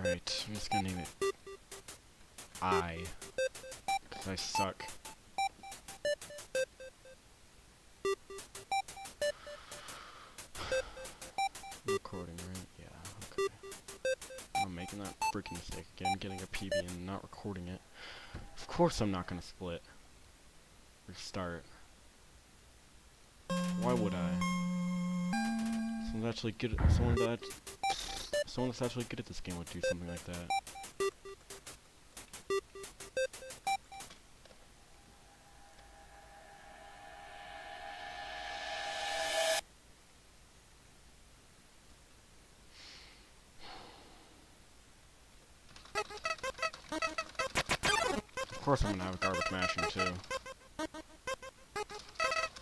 Alright, I'm just gonna name it I. Because I suck. Recording, right? Yeah, okay. I'm making that freaking mistake again, getting a PB and not recording it. Of course I'm not gonna split. Restart. Why would I? Someone that's actually good at this game would do something like that. Of course I'm gonna have garbage mashing too.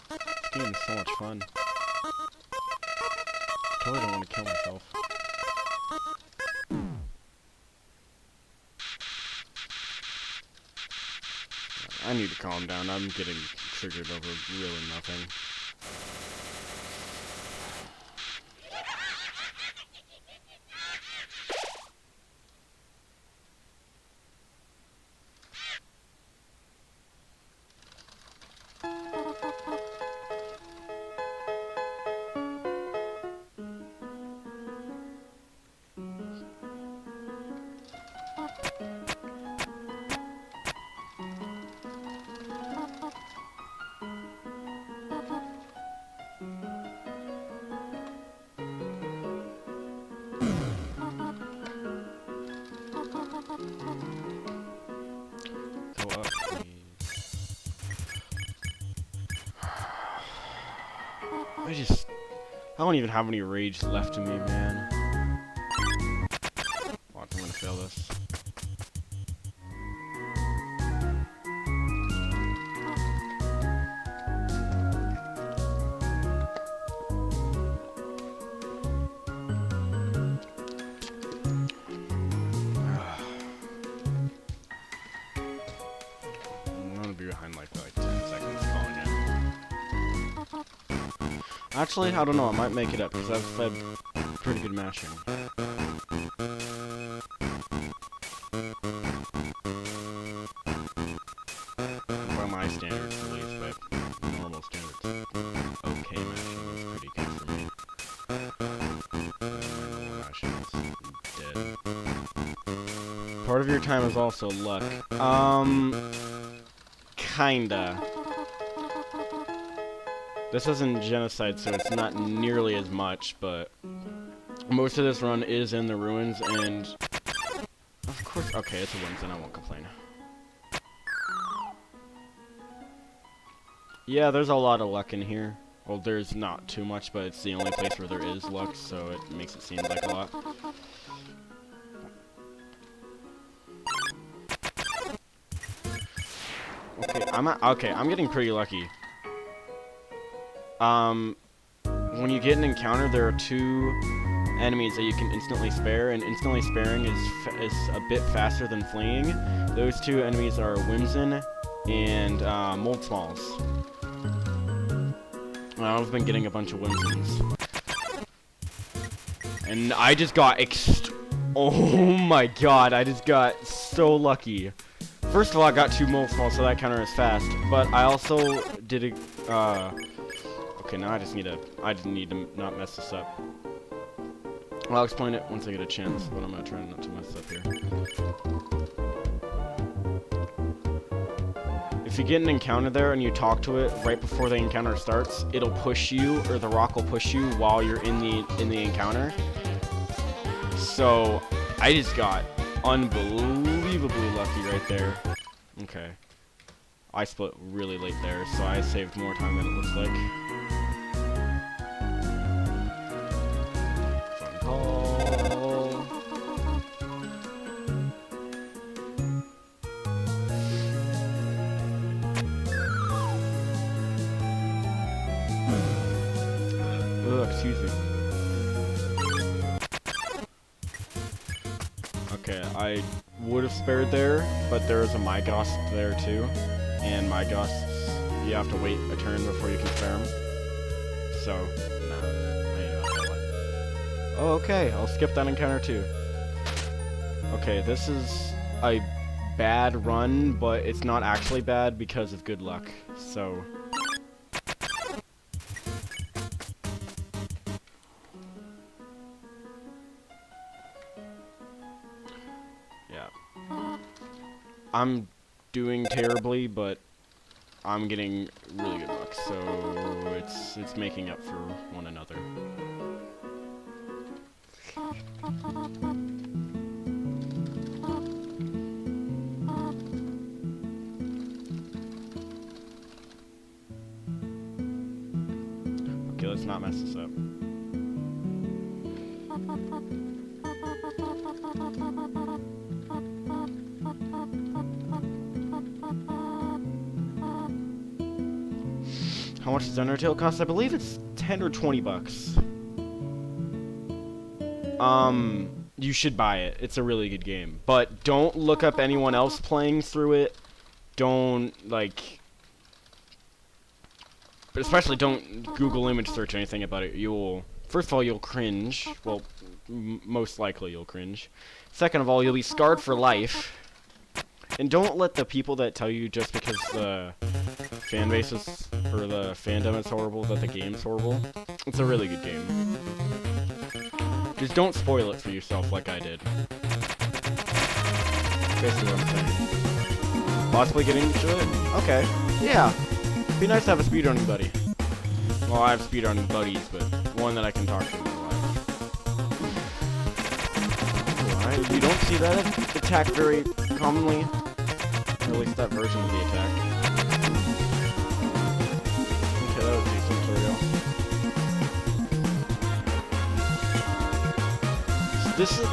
This game is so much fun. I totally don't want to kill myself. I need to calm down. I'm getting triggered over really nothing. Go up, please. I don't even have any rage left in me, man. Watch, I'm gonna fail this. I'm gonna be behind like 10 seconds calling it. Actually, I don't know, I might make it up because I've fed pretty good mashing. By my standards, at least, but normal standards. Okay, mashing was pretty good for me. Normal mashing is dead. Part of your time is also luck. Kinda. This isn't genocide, so it's not nearly as much, but most of this run is in the ruins, and of course, okay, it's a win, then I won't complain. Yeah, there's a lot of luck in here. Well, there's not too much, but it's the only place where there is luck, so it makes it seem like a lot. Okay, I'm getting pretty lucky. When you get an encounter, there are two enemies that you can instantly spare, and instantly sparing is a bit faster than fleeing. Those two enemies are Whimsin and Mold Smalls. I've been getting a bunch of Whimsins. And I just got oh my god, I just got so lucky. First of all, I got 2 Mold Smalls, so that counter is fast, but I also did okay, now I just need to not mess this up. Well, I'll explain it once I get a chance, but I'm gonna try not to mess up here. If you get an encounter there and you talk to it right before the encounter starts, it'll push you, or the rock will push you while you're in the encounter. So I just got unbelievably lucky right there. Okay. I split really late there, so I saved more time than it looks like. Fun call. Ugh, excuse me. Okay, I would have spared there, but there is a Mygosp there too. And Mygosps, you have to wait a turn before you can spare them. So, nah, I ain't about that one. Oh, okay, I'll skip that encounter too. Okay, this is a bad run, but it's not actually bad because of good luck. So yeah. I'm doing terribly, but I'm getting really good luck, so it's making up for one another. Okay, let's not mess this up. How much does Undertale cost? I believe it's 10 or 20 bucks. You should buy it. It's a really good game. But don't look up anyone else playing through it. Don't, like... But especially don't Google image search anything about it. You'll... First of all, you'll cringe. Well, most likely you'll cringe. Second of all, you'll be scarred for life. And don't let the people that tell you just because the fan bases or the fandom is horrible that the game's horrible. It's a really good game. Just don't spoil it for yourself like I did. Basically what I'm saying. Possibly getting into it? Okay. Yeah. Be nice to have a speedrunning buddy. Well, I have speedrunning buddies, but one that I can talk to in real life. Alright, you don't see that attack very commonly. Or at least that version of the attack. Okay, that was decent tutorial.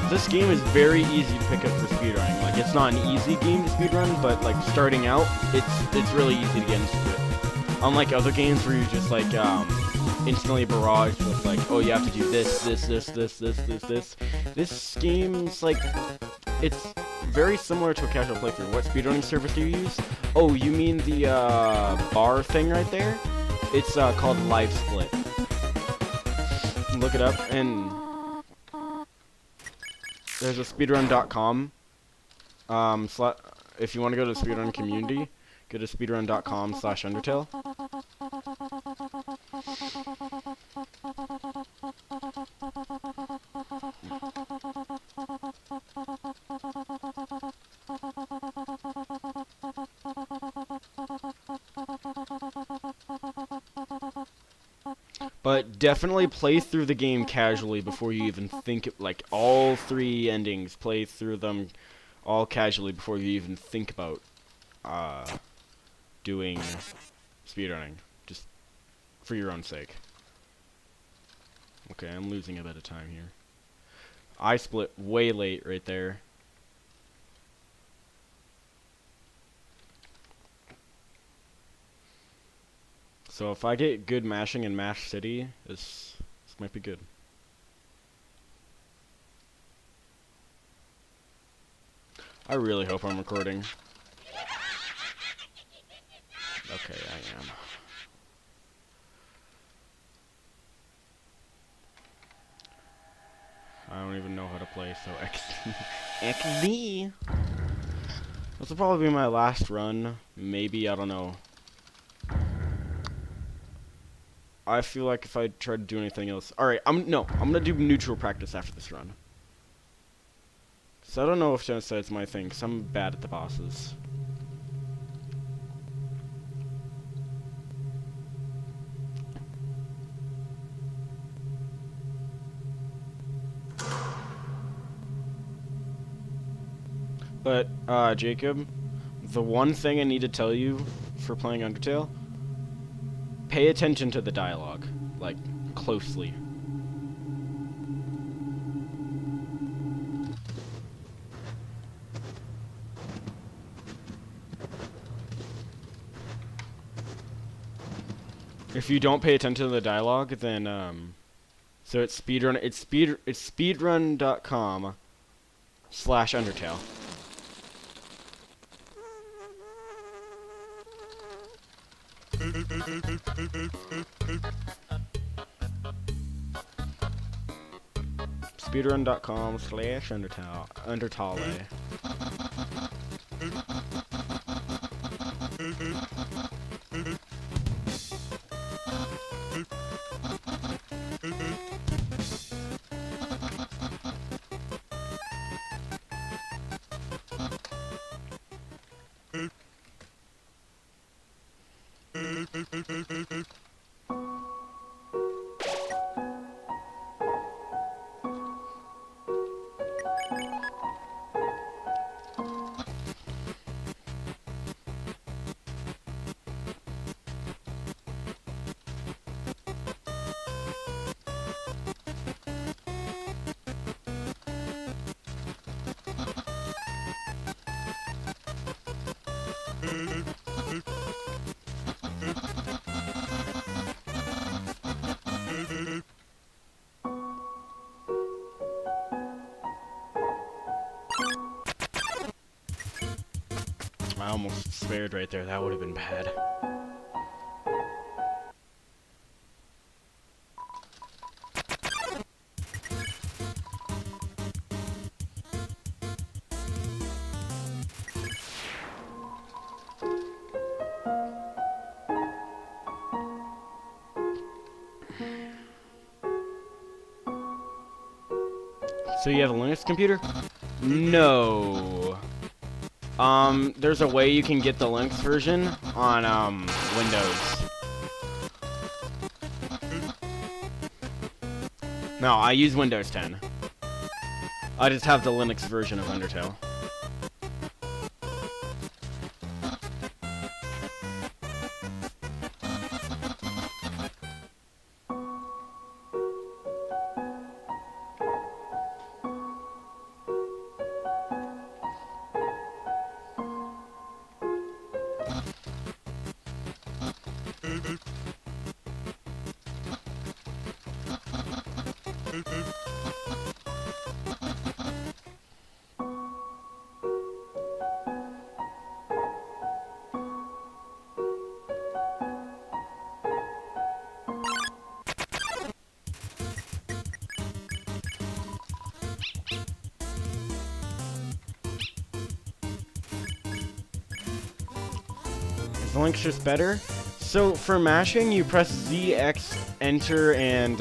This game is very easy to pick up for speedrunning. Like, it's not an easy game to speedrun, but like starting out, it's really easy to get into it. Unlike other games where you just like instantly barraged with like, oh, you have to do this. This game's like, it's very similar to a casual playthrough. What speedrunning service do you use? Oh, you mean the bar thing right there? It's called Live Split. Look it up, and there's a speedrun.com. If you want to go to the speedrun community, go to speedrun.com/Undertale. But definitely play through the game casually before you even think, like, all 3 endings, play through them all casually before you even think about doing speedrunning, just for your own sake. Okay, I'm losing a bit of time here. I split way late right there. So if I get good mashing in Mash City, this might be good. I really hope I'm recording. Okay, I am. I don't even know how to play, so XD. This will probably be my last run. Maybe, I don't know. I feel like if I try to do anything else... Alright, I'm gonna do neutral practice after this run. So I don't know if Genocide's my thing, because I'm bad at the bosses. But, Jacob, the one thing I need to tell you for playing Undertale, pay attention to the dialogue, like, closely. If you don't pay attention to the dialogue, then, so it's speedrun.com/Undertale. Speedrun.com/Undertale. I almost spared right there. That would have been bad. So you have a Linux computer? No. There's a way you can get the Linux version on, Windows. No, I use Windows 10. I just have the Linux version of Undertale. Is the Link's just better? So for mashing, you press ZX, enter, and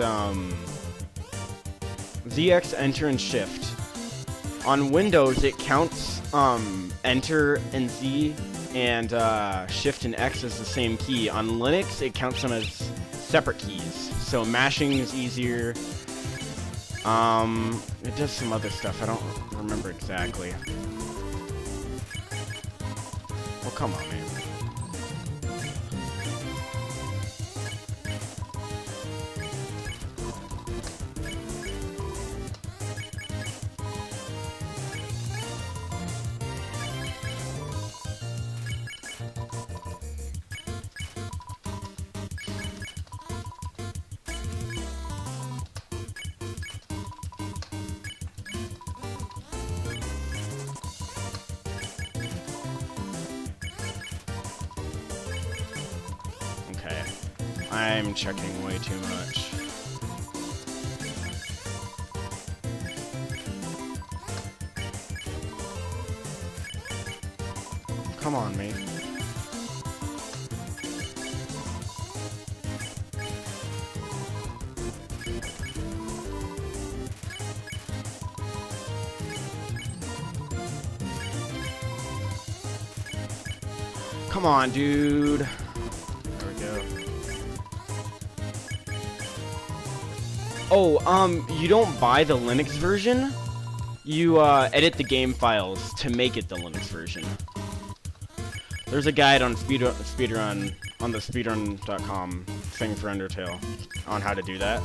ZX, enter, and shift. On Windows, it counts enter and Z and shift and X as the same key. On Linux, it counts them as separate keys. So mashing is easier. It does some other stuff. I don't remember exactly. Well, come on, man. I'm checking way too much. Come on, mate. Come on, dude. Oh, you don't buy the Linux version? You, edit the game files to make it the Linux version. There's a guide on speedrun on the speedrun.com thing for Undertale on how to do that.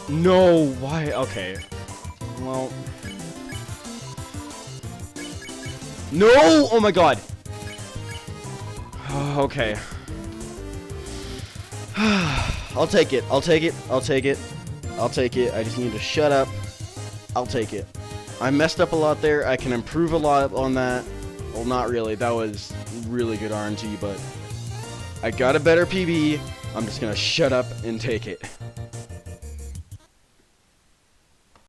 No, why? Okay. Well. No! Oh my god! Okay. I'll take it. I'll take it. I'll take it. I'll take it. I just need to shut up I'll take it. I messed up a lot there. I can improve a lot on that. Well, not really. That was really good RNG, but I got a better PB. I'm just gonna shut up and take it.